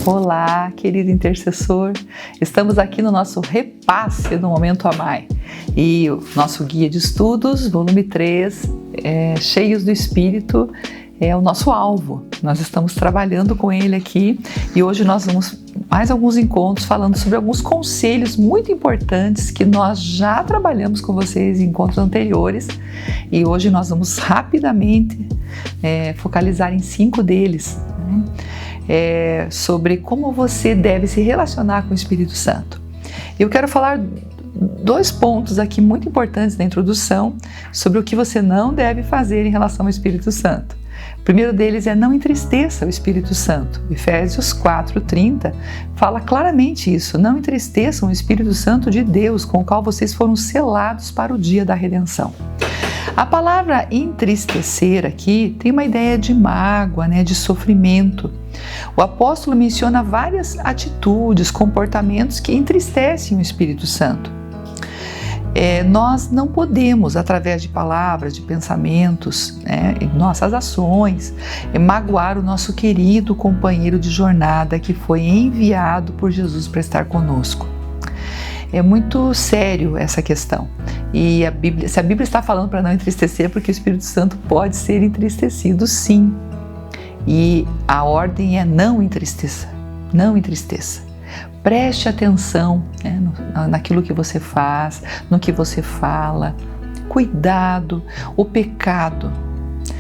Olá, querido intercessor, estamos aqui no nosso repasse do Momento Amai e o nosso guia de estudos, volume 3, Cheios do Espírito, é o nosso alvo. Nós estamos trabalhando com ele aqui e hoje nós vamos mais alguns encontros falando sobre alguns conselhos muito importantes que nós já trabalhamos com vocês em encontros anteriores e hoje nós vamos rapidamente focalizar em 5 deles, né? Sobre como você deve se relacionar com o Espírito Santo. Eu quero falar 2 pontos aqui muito importantes na introdução sobre o que você não deve fazer em relação ao Espírito Santo. O primeiro deles é não entristeça o Espírito Santo. Efésios 4:30 fala claramente isso. Não entristeçam o Espírito Santo de Deus, com o qual vocês foram selados para o dia da redenção. A palavra entristecer aqui tem uma ideia de mágoa, de sofrimento. O apóstolo menciona várias atitudes, comportamentos que entristecem o Espírito Santo. Nós não podemos, através de palavras, de pensamentos, nossas ações, magoar o nosso querido companheiro de jornada que foi enviado por Jesus para estar conosco. É muito sério essa questão. E se a Bíblia está falando para não entristecer, é porque o Espírito Santo pode ser entristecido, sim. E a ordem é não entristeça, não entristeça. Preste atenção naquilo que você faz, no que você fala. Cuidado, o pecado.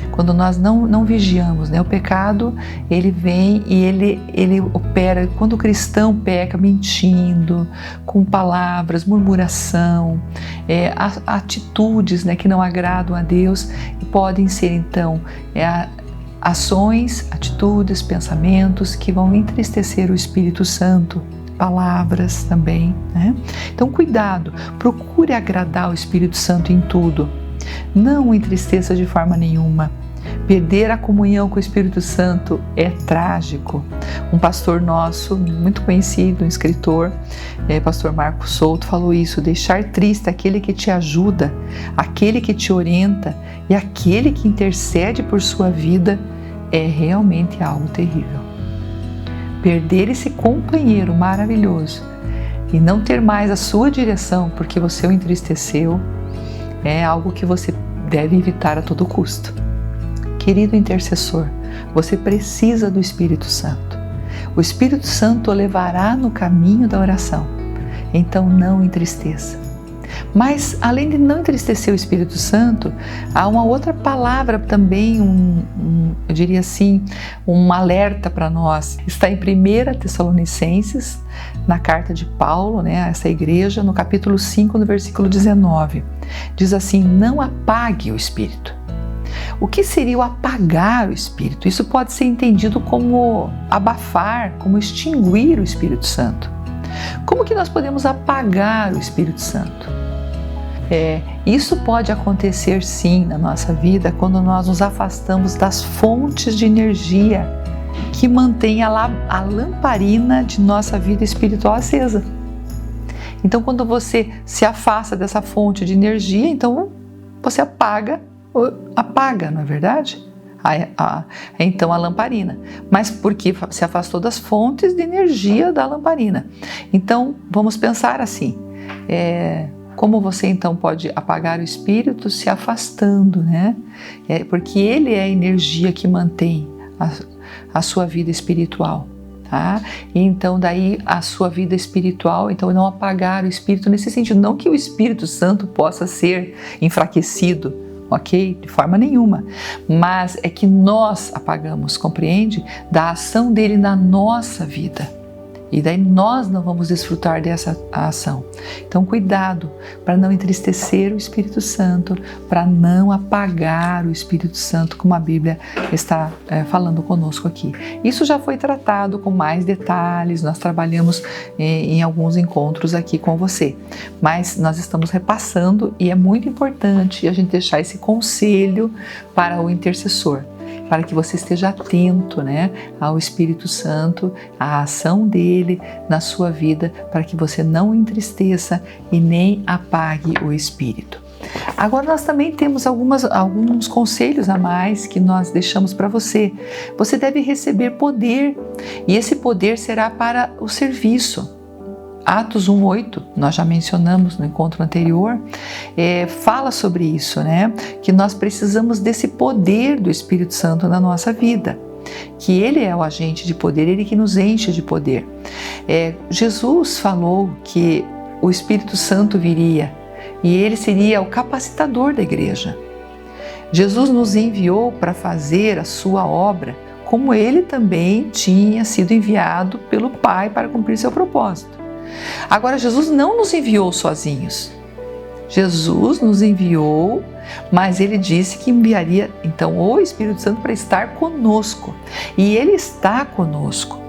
Quando nós não vigiamos, o pecado ele vem e ele opera. Quando o cristão peca mentindo, com palavras, murmuração, atitudes que não agradam a Deus, podem ser então ações, atitudes, pensamentos que vão entristecer o Espírito Santo. Palavras também, Então cuidado, procure agradar o Espírito Santo em tudo. Não o entristeça de forma nenhuma. Perder a comunhão com o Espírito Santo é trágico. Um pastor nosso, muito conhecido, um escritor, pastor Marcos Souto, falou isso: deixar triste aquele que te ajuda, aquele que te orienta e aquele que intercede por sua vida é realmente algo terrível. Perder esse companheiro maravilhoso e não ter mais a sua direção porque você o entristeceu é algo que você deve evitar a todo custo. Querido intercessor, você precisa do Espírito Santo. O Espírito Santo o levará no caminho da oração. Então não entristeça. Mas além de não entristecer o Espírito Santo, há uma outra palavra também, eu diria assim, um alerta para nós. Está em 1 Tessalonicenses, na carta de Paulo, a essa igreja, no capítulo 5, no versículo 19. Diz assim: não apague o Espírito. O que seria o apagar o Espírito? Isso pode ser entendido como abafar, como extinguir o Espírito Santo. Como que nós podemos apagar o Espírito Santo? Isso pode acontecer sim na nossa vida quando nós nos afastamos das fontes de energia que mantém a lamparina de nossa vida espiritual acesa. Então quando você se afasta dessa fonte de energia, então você apaga, não é verdade? Então a lamparina, mas porque se afastou das fontes de energia da lamparina. Então vamos pensar assim, como você então pode apagar o Espírito? Se afastando, porque ele é a energia que mantém a sua vida espiritual, tá? E então daí a sua vida espiritual, então não apagar o Espírito nesse sentido, não que o Espírito Santo possa ser enfraquecido, ok? De forma nenhuma, mas é que nós apagamos, compreende? Da ação dele na nossa vida. E daí nós não vamos desfrutar dessa ação. Então cuidado para não entristecer o Espírito Santo, para não apagar o Espírito Santo, como a Bíblia está falando conosco aqui. Isso já foi tratado com mais detalhes, nós trabalhamos em alguns encontros aqui com você. Mas nós estamos repassando e é muito importante a gente deixar esse conselho para o intercessor, para que você esteja atento, ao Espírito Santo, à ação dele na sua vida, para que você não entristeça e nem apague o Espírito. Agora nós também temos alguns conselhos a mais que nós deixamos para você. Você deve receber poder e esse poder será para o serviço. Atos 1:8, nós já mencionamos no encontro anterior, fala sobre isso, né? Que nós precisamos desse poder do Espírito Santo na nossa vida. Que Ele é o agente de poder, Ele que nos enche de poder. Jesus falou que o Espírito Santo viria e Ele seria o capacitador da igreja. Jesus nos enviou para fazer a sua obra, como Ele também tinha sido enviado pelo Pai para cumprir seu propósito. Agora, Jesus não nos enviou sozinhos. Jesus nos enviou, mas Ele disse que enviaria então o Espírito Santo para estar conosco. E Ele está conosco.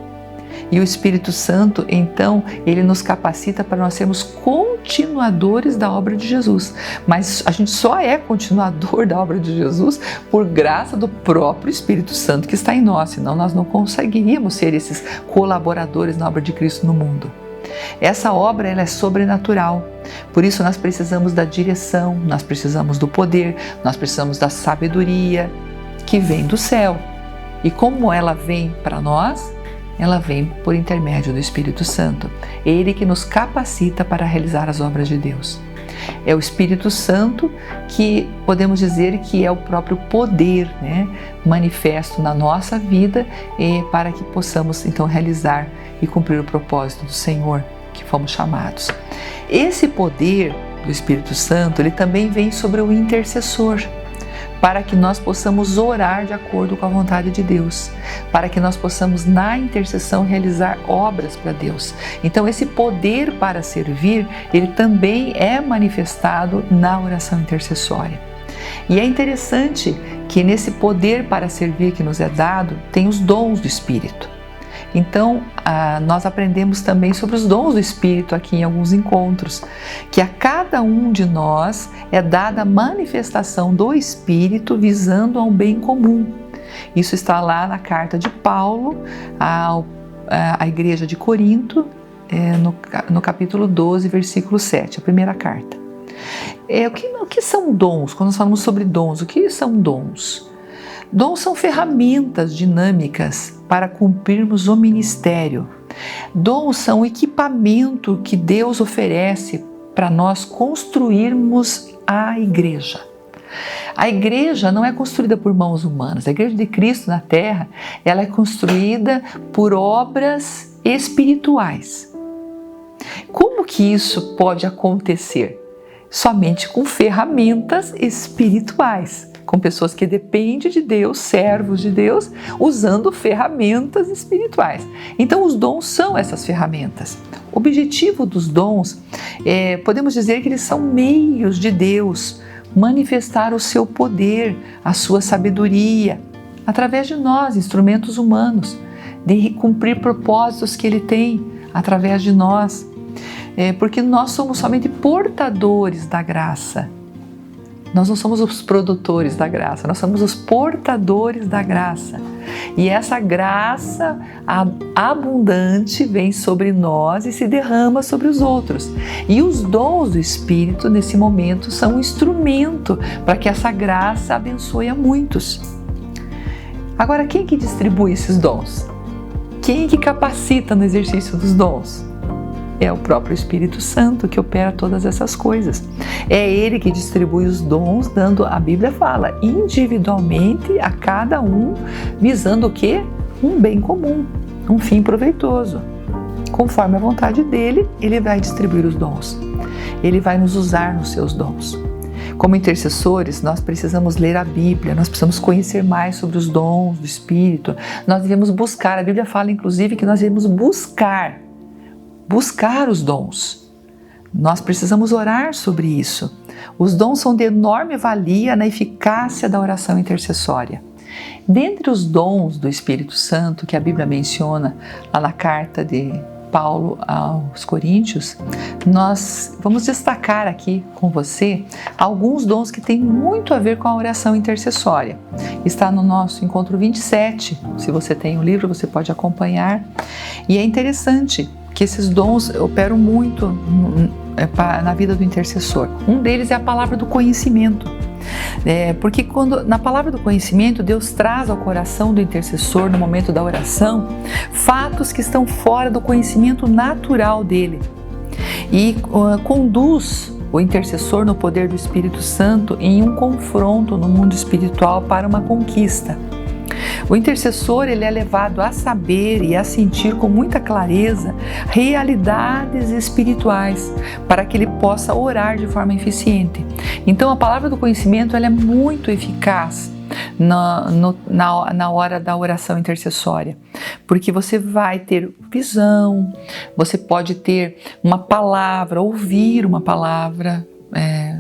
E o Espírito Santo, então, Ele nos capacita para nós sermos continuadores da obra de Jesus. Mas a gente só é continuador da obra de Jesus por graça do próprio Espírito Santo que está em nós, senão nós não conseguiríamos ser esses colaboradores na obra de Cristo no mundo. Essa obra ela é sobrenatural, por isso nós precisamos da direção, nós precisamos do poder, nós precisamos da sabedoria que vem do céu. E como ela vem para nós? Ela vem por intermédio do Espírito Santo. Ele que nos capacita para realizar as obras de Deus. É o Espírito Santo que podemos dizer que é o próprio poder, né, manifesto na nossa vida para que possamos então realizar e cumprir o propósito do Senhor que fomos chamados. Esse poder do Espírito Santo, ele também vem sobre o intercessor, para que nós possamos orar de acordo com a vontade de Deus, para que nós possamos na intercessão realizar obras para Deus. Então esse poder para servir, ele também é manifestado na oração intercessória. E é interessante que nesse poder para servir que nos é dado, tem os dons do Espírito. Então, nós aprendemos também sobre os dons do Espírito aqui em alguns encontros, que a cada um de nós é dada a manifestação do Espírito visando ao bem comum. Isso está lá na carta de Paulo à igreja de Corinto, no capítulo 12, versículo 7, a primeira carta. O que são dons? Quando nós falamos sobre dons, o que são dons? Dons são ferramentas dinâmicas para cumprirmos o ministério. Dons são o equipamento que Deus oferece para nós construirmos a igreja. A igreja não é construída por mãos humanas. A igreja de Cristo na terra, ela é construída por obras espirituais. Como que isso pode acontecer? Somente com ferramentas espirituais. Com pessoas que dependem de Deus, servos de Deus, usando ferramentas espirituais. Então os dons são essas ferramentas. O objetivo dos dons, podemos dizer que eles são meios de Deus manifestar o seu poder, a sua sabedoria, através de nós, instrumentos humanos, de cumprir propósitos que Ele tem através de nós. Porque nós somos somente portadores da graça. Nós não somos os produtores da graça, nós somos os portadores da graça. E essa graça abundante vem sobre nós e se derrama sobre os outros. E os dons do Espírito, nesse momento, são um instrumento para que essa graça abençoe a muitos. Agora, quem que distribui esses dons? Quem que capacita no exercício dos dons? É o próprio Espírito Santo que opera todas essas coisas. É Ele que distribui os dons, dando, a Bíblia fala, individualmente a cada um, visando o quê? Um bem comum, um fim proveitoso. Conforme a vontade dEle, Ele vai distribuir os dons. Ele vai nos usar nos seus dons. Como intercessores, nós precisamos ler a Bíblia, nós precisamos conhecer mais sobre os dons do Espírito. Nós devemos buscar, a Bíblia fala inclusive que nós devemos buscar os dons. Nós precisamos orar sobre isso. Os dons são de enorme valia na eficácia da oração intercessória. Dentre os dons do Espírito Santo que a Bíblia menciona lá na carta de Paulo aos Coríntios, nós vamos destacar aqui com você alguns dons que têm muito a ver com a oração intercessória. Está no nosso encontro 27, se você tem o livro você pode acompanhar. E é interessante que esses dons operam muito na vida do intercessor. Um deles é a palavra do conhecimento. Porque na palavra do conhecimento, Deus traz ao coração do intercessor, no momento da oração, fatos que estão fora do conhecimento natural dele e conduz o intercessor no poder do Espírito Santo em um confronto no mundo espiritual para uma conquista. O intercessor, ele é levado a saber e a sentir com muita clareza realidades espirituais para que ele possa orar de forma eficiente. Então a palavra do conhecimento, ela é muito eficaz na hora da oração intercessória, porque você vai ter visão, você pode ter uma palavra, ouvir uma palavra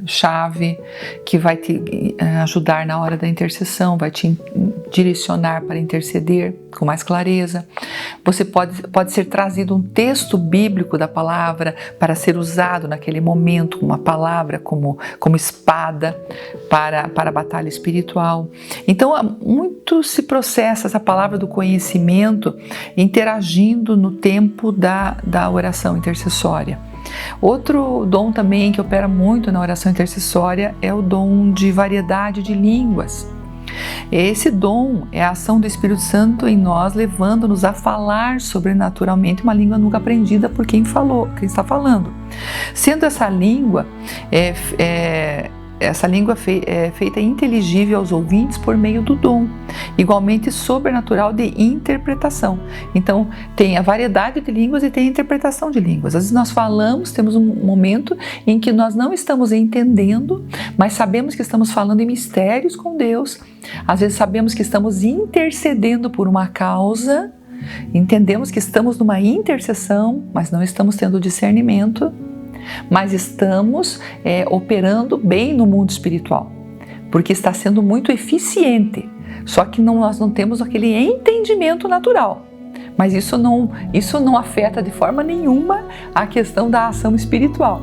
chave que vai te ajudar na hora da intercessão, vai te direcionar para interceder com mais clareza. Você pode ser trazido um texto bíblico da palavra para ser usado naquele momento, uma palavra como espada para a batalha espiritual. Então, muito se processa essa palavra do conhecimento interagindo no tempo da oração intercessória. Outro dom também que opera muito na oração intercessória é o dom de variedade de línguas. Esse dom é a ação do Espírito Santo em nós, levando-nos a falar sobrenaturalmente uma língua nunca aprendida por quem está falando. Sendo essa língua feita inteligível aos ouvintes por meio do dom, igualmente sobrenatural de interpretação. Então, tem a variedade de línguas e tem a interpretação de línguas. Às vezes nós falamos, temos um momento em que nós não estamos entendendo, mas sabemos que estamos falando em mistérios com Deus. Às vezes sabemos que estamos intercedendo por uma causa, entendemos que estamos numa intercessão, mas não estamos tendo discernimento. Mas estamos operando bem no mundo espiritual, porque está sendo muito eficiente, só que nós não temos aquele entendimento natural. Mas isso não afeta de forma nenhuma a questão da ação espiritual.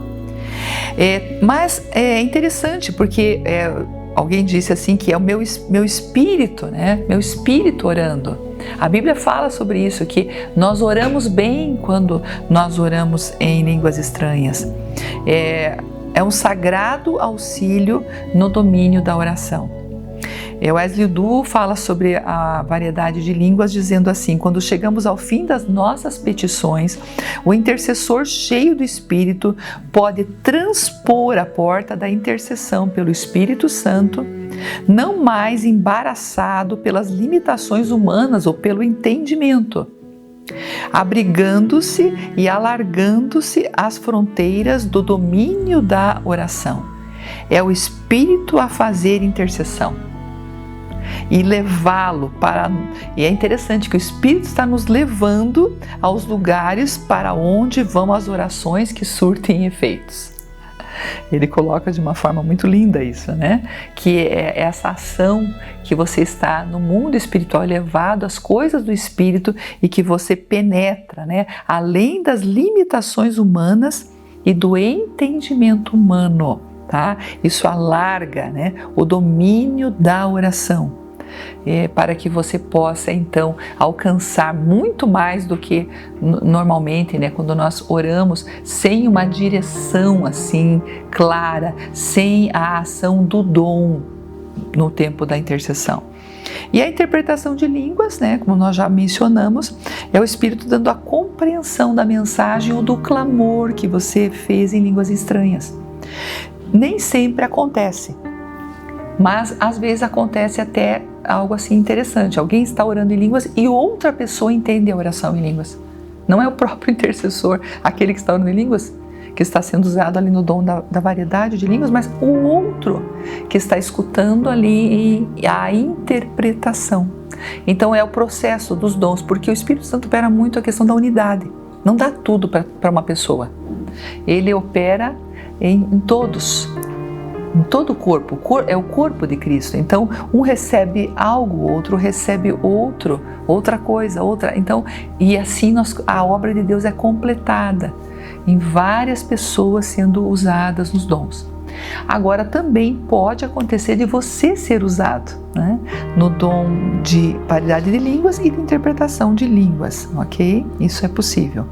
Mas é interessante, porque alguém disse assim que é o meu espírito, né? Meu espírito orando. A Bíblia fala sobre isso, que nós oramos bem quando nós oramos em línguas estranhas. É um sagrado auxílio no domínio da oração. Wesley Du fala sobre a variedade de línguas, dizendo assim: quando chegamos ao fim das nossas petições, o intercessor cheio do Espírito pode transpor a porta da intercessão pelo Espírito Santo, não mais embaraçado pelas limitações humanas ou pelo entendimento, abrigando-se e alargando-se as fronteiras do domínio da oração. É o Espírito a fazer intercessão e levá-lo para... E é interessante que o Espírito está nos levando aos lugares para onde vão as orações que surtem efeitos. Ele coloca de uma forma muito linda isso, né? Que é essa ação que você está no mundo espiritual, levado às coisas do Espírito e que você penetra, né? Além das limitações humanas e do entendimento humano, tá? Isso alarga, né, o domínio da oração. Para que você possa então alcançar muito mais do que normalmente, né, quando nós oramos sem uma direção assim clara, sem a ação do dom no tempo da intercessão. E a interpretação de línguas, né, como nós já mencionamos, é o Espírito dando a compreensão da mensagem ou do clamor que você fez em línguas estranhas. Nem sempre acontece, mas às vezes acontece até algo assim interessante. Alguém está orando em línguas e outra pessoa entende a oração em línguas. Não é o próprio intercessor, aquele que está orando em línguas, que está sendo usado ali no dom da variedade de línguas, mas o outro que está escutando ali a interpretação. Então é o processo dos dons, porque o Espírito Santo opera muito a questão da unidade. Não dá tudo para uma pessoa. Ele opera em todos. Em todo o corpo, é o corpo de Cristo. Então, um recebe algo, outro recebe outra coisa, outra. Então, e assim a obra de Deus é completada em várias pessoas sendo usadas nos dons. Agora, também pode acontecer de você ser usado, né, no dom de variedade de línguas e de interpretação de línguas, ok? Isso é possível.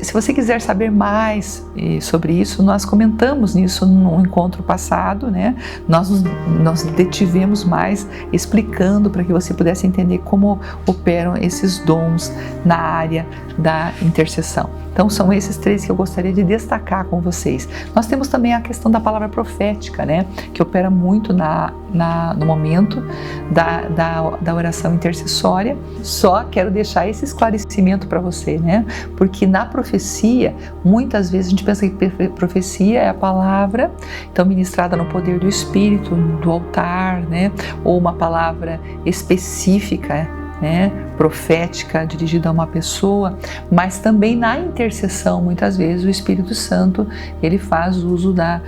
Se você quiser saber mais sobre isso, nós comentamos nisso no encontro passado, né? Nós detivemos mais explicando para que você pudesse entender como operam esses dons na área da intercessão. Então são esses 3 que eu gostaria de destacar com vocês. Nós temos também a questão da palavra profética, né? Que opera muito no momento da oração intercessória. Só quero deixar esse esclarecimento para você, né? Porque na profecia, muitas vezes a gente pensa que profecia é a palavra, então ministrada no poder do Espírito, do altar, né? Ou uma palavra específica, né, profética dirigida a uma pessoa, mas também na intercessão, muitas vezes o Espírito Santo ele faz uso da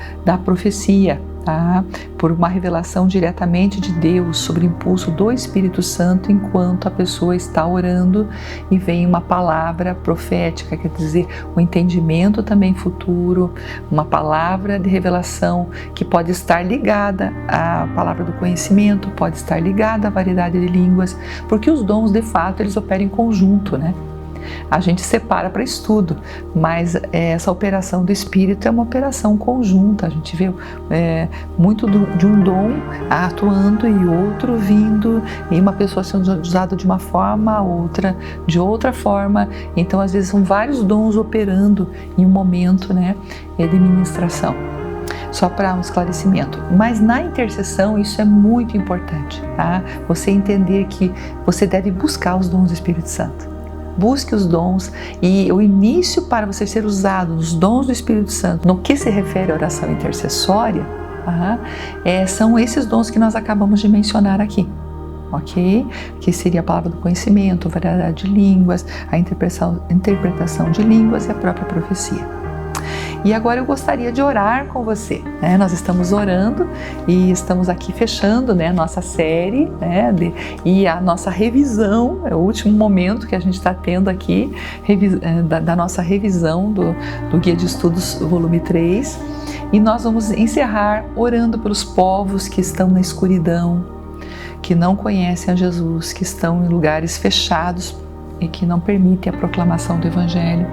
profecia, tá? Por uma revelação diretamente de Deus, sobre impulso do Espírito Santo, enquanto a pessoa está orando e vem uma palavra profética, quer dizer, um entendimento também futuro, uma palavra de revelação que pode estar ligada à palavra do conhecimento, pode estar ligada à variedade de línguas, porque os dons, de fato, eles operam em conjunto, né? A gente separa para estudo, mas essa operação do Espírito é uma operação conjunta. A gente vê muito de um dom atuando e outro vindo, e uma pessoa sendo usada de uma forma, outra de outra forma. Então, às vezes, são vários dons operando em um momento, né, de ministração. Só para um esclarecimento. Mas na intercessão isso é muito importante, tá? Você entender que você deve buscar os dons do Espírito Santo. Busque os dons, e o início para você ser usado nos dons do Espírito Santo, no que se refere à oração intercessória, são esses dons que nós acabamos de mencionar aqui, ok? Que seria a palavra do conhecimento, a variedade de línguas, a interpretação de línguas e a própria profecia. E agora eu gostaria de orar com você, né? Nós estamos orando e estamos aqui fechando, né, a nossa série, né, e a nossa revisão, é o último momento que a gente está tendo aqui, da nossa revisão do Guia de Estudos, volume 3, e nós vamos encerrar orando pelos povos que estão na escuridão, que não conhecem a Jesus, que estão em lugares fechados e que não permitem a proclamação do Evangelho.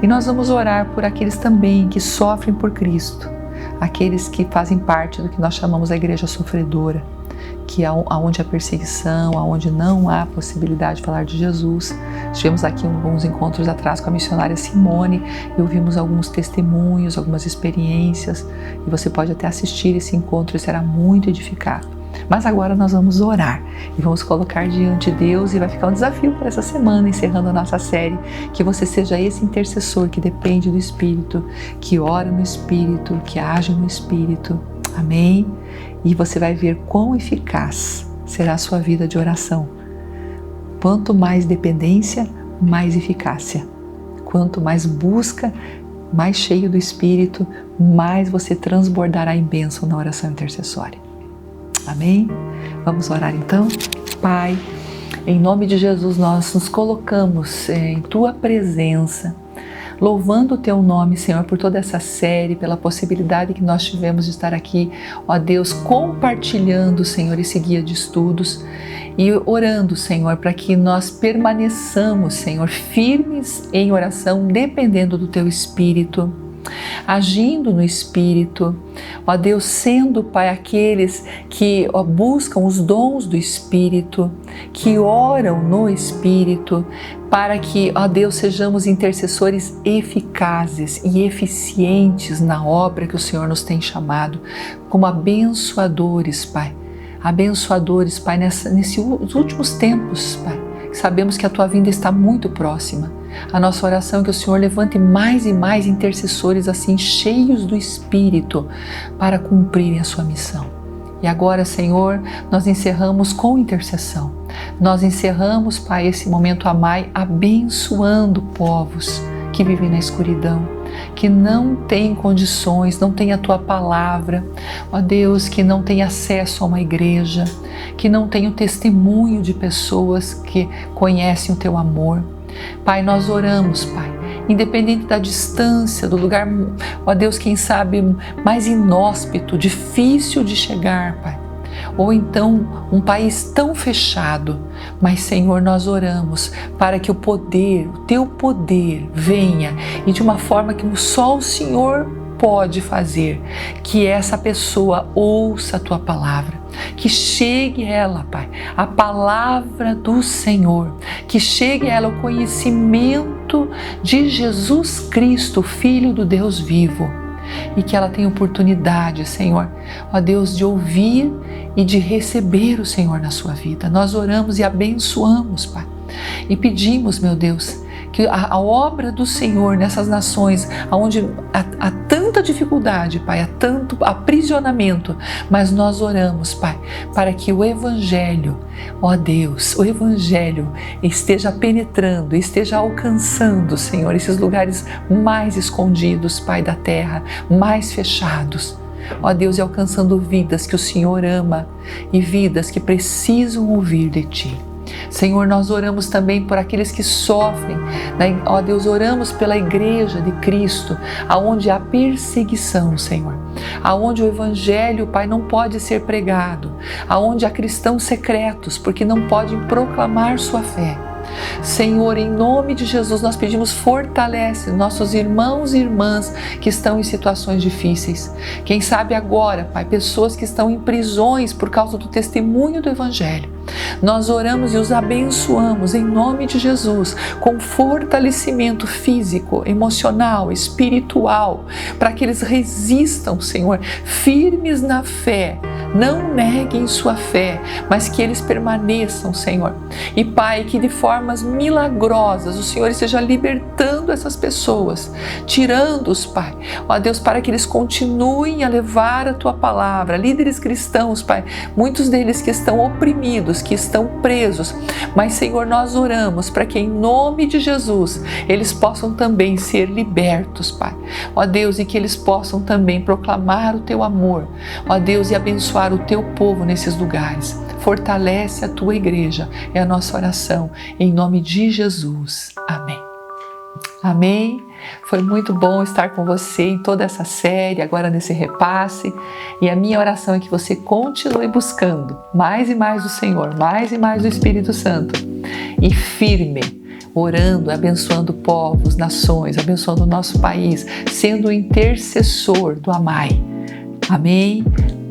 E nós vamos orar por aqueles também que sofrem por Cristo, aqueles que fazem parte do que nós chamamos a igreja sofredora, que aonde há perseguição, aonde não há possibilidade de falar de Jesus. Estivemos aqui alguns encontros atrás com a missionária Simone e ouvimos alguns testemunhos, algumas experiências, e você pode até assistir esse encontro e será muito edificado. Mas agora nós vamos orar e vamos colocar diante de Deus, e vai ficar um desafio para essa semana, encerrando a nossa série, que você seja esse intercessor que depende do Espírito, que ora no Espírito, que age no Espírito. Amém? E você vai ver quão eficaz será a sua vida de oração. Quanto mais dependência, mais eficácia. Quanto mais busca, mais cheio do Espírito, mais você transbordará em bênção na oração intercessória. Amém? Vamos orar então? Pai, em nome de Jesus nós nos colocamos em Tua presença, louvando o Teu nome, Senhor, por toda essa série, pela possibilidade que nós tivemos de estar aqui, ó Deus, compartilhando, Senhor, esse guia de estudos e orando, Senhor, para que nós permaneçamos, Senhor, firmes em oração, dependendo do Teu Espírito, agindo no Espírito, ó Deus, sendo, Pai, aqueles que buscam os dons do Espírito, que oram no Espírito, para que, ó Deus, sejamos intercessores eficazes e eficientes na obra que o Senhor nos tem chamado, como abençoadores, Pai. Abençoadores, Pai, nesses últimos tempos, Pai. Sabemos que a Tua vinda está muito próxima. A nossa oração é que o Senhor levante mais e mais intercessores assim, cheios do Espírito, para cumprirem a sua missão. E agora, Senhor, nós encerramos com intercessão. Nós encerramos, Pai, esse momento Amai, abençoando povos que vivem na escuridão, que não têm condições, não têm a Tua palavra, ó Deus, que não têm acesso a uma igreja, que não têm o testemunho de pessoas que conhecem o Teu amor. Pai, nós oramos, Pai, independente da distância, do lugar, ó Deus, quem sabe mais inóspito, difícil de chegar, Pai. ou então um país tão fechado. Mas, Senhor, nós oramos para que o teu poder venha e de uma forma que só o Senhor pode fazer, que essa pessoa ouça a tua palavra, que chegue a ela, Pai, a palavra do Senhor, que chegue a ela o conhecimento de Jesus Cristo, Filho do Deus vivo, e que ela tenha oportunidade, Senhor, ó Deus, de ouvir e de receber o Senhor na sua vida. Nós oramos e abençoamos, Pai, e pedimos, meu Deus, que a obra do Senhor nessas nações onde há tanta dificuldade, Pai, há tanto aprisionamento, mas nós oramos, Pai, para que o Evangelho, ó Deus, o Evangelho esteja penetrando, esteja alcançando, Senhor, esses lugares mais escondidos, Pai, da terra, mais fechados. Ó Deus, e alcançando vidas que o Senhor ama e vidas que precisam ouvir de Ti. Senhor, nós oramos também por aqueles que sofrem, né? Ó Deus, oramos pela igreja de Cristo, aonde há perseguição, Senhor, aonde o Evangelho, Pai, não pode ser pregado, aonde há cristãos secretos, porque não podem proclamar sua fé. Senhor, em nome de Jesus, nós pedimos, fortalece nossos irmãos e irmãs que estão em situações difíceis. Quem sabe agora, Pai, pessoas que estão em prisões por causa do testemunho do Evangelho. Nós oramos e os abençoamos em nome de Jesus, com fortalecimento físico, emocional, espiritual, para que eles resistam, Senhor, firmes na fé. Não neguem sua fé, mas que eles permaneçam, Senhor. E Pai, que de formas milagrosas o Senhor esteja libertando essas pessoas, tirando-os, Pai, ó Deus, para que eles continuem a levar a Tua palavra. Líderes cristãos, Pai, muitos deles que estão oprimidos, que estão presos, mas, Senhor, nós oramos para que em nome de Jesus eles possam também ser libertos, Pai, ó Deus, e que eles possam também proclamar o Teu amor, ó Deus, e abençoar o Teu povo nesses lugares. Fortalece a Tua igreja, é a nossa oração, em nome de Jesus. Amém. Amém. Foi muito bom estar com você em toda essa série, agora nesse repasse, e a minha oração é que você continue buscando mais e mais do Senhor, mais e mais do Espírito Santo, e firme, orando, abençoando povos, nações, abençoando o nosso país, sendo o intercessor do AMAI. Amém?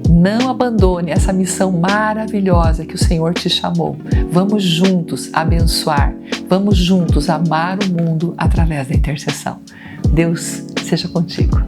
Não abandone essa missão maravilhosa que o Senhor te chamou. Vamos juntos abençoar, vamos juntos amar o mundo através da intercessão. Deus seja contigo.